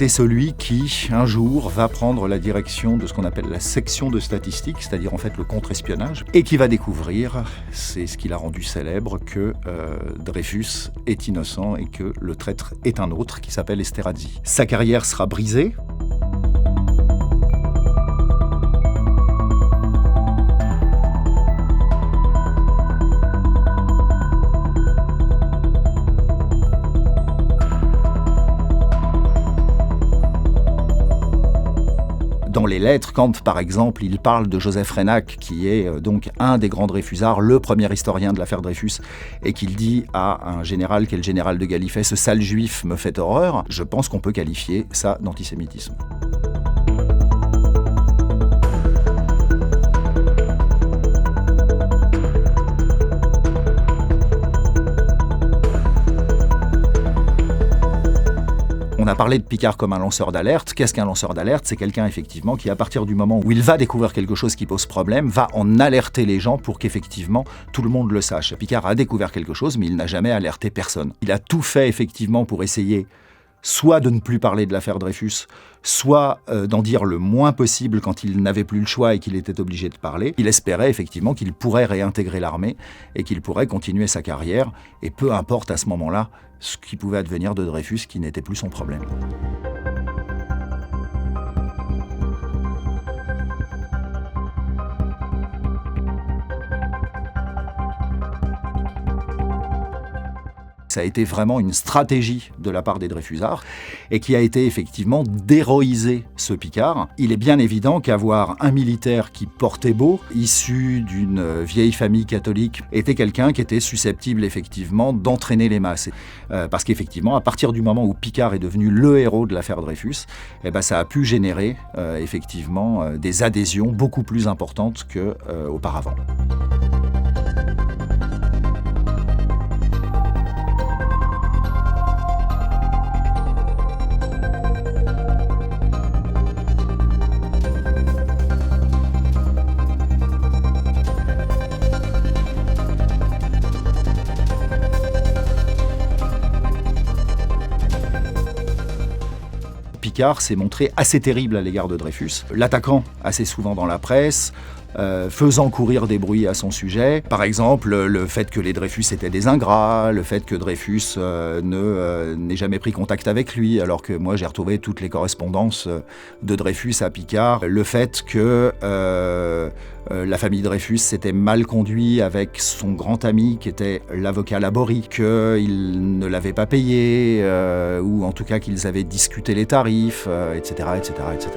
c'est celui qui, un jour, va prendre la direction de ce qu'on appelle la section de statistiques, c'est-à-dire en fait le contre-espionnage, et qui va découvrir, c'est ce qui l'a rendu célèbre, que Dreyfus est innocent et que le traître est un autre qui s'appelle Esterhazy. Sa carrière sera brisée. Dans les lettres, quand par exemple il parle de Joseph Reinach, qui est donc un des grands Dreyfusards, le premier historien de l'affaire Dreyfus, et qu'il dit à un général qui est le général de Gallifet, ce sale juif me fait horreur, je pense qu'on peut qualifier ça d'antisémitisme. On a parlé de Picard comme un lanceur d'alerte. Qu'est-ce qu'un lanceur d'alerte ? C'est quelqu'un effectivement qui, à partir du moment où il va découvrir quelque chose qui pose problème, va en alerter les gens pour qu'effectivement tout le monde le sache. Picard a découvert quelque chose, mais il n'a jamais alerté personne. Il a tout fait effectivement pour essayer soit de ne plus parler de l'affaire Dreyfus, soit d'en dire le moins possible quand il n'avait plus le choix et qu'il était obligé de parler. Il espérait effectivement qu'il pourrait réintégrer l'armée et qu'il pourrait continuer sa carrière, et peu importe à ce moment-là ce qui pouvait advenir de Dreyfus, qui n'était plus son problème. Ça a été vraiment une stratégie de la part des Dreyfusards et qui a été effectivement d'héroïser ce Picard. Il est bien évident qu'avoir un militaire qui portait beau, issu d'une vieille famille catholique, était quelqu'un qui était susceptible effectivement d'entraîner les masses. Parce qu'effectivement, à partir du moment où Picard est devenu le héros de l'affaire Dreyfus, ça a pu générer effectivement des adhésions beaucoup plus importantes qu'auparavant. Picard s'est montré assez terrible à l'égard de Dreyfus, l'attaquant assez souvent dans la presse, faisant courir des bruits à son sujet. Par exemple, le fait que les Dreyfus étaient des ingrats, le fait que Dreyfus n'ait jamais pris contact avec lui, alors que moi j'ai retrouvé toutes les correspondances de Dreyfus à Picard. Le fait que la famille Dreyfus s'était mal conduit avec son grand ami qui était l'avocat Laborie, qu'il ne l'avait pas payé, ou en tout cas qu'ils avaient discuté les tarifs, etc., etc., etc.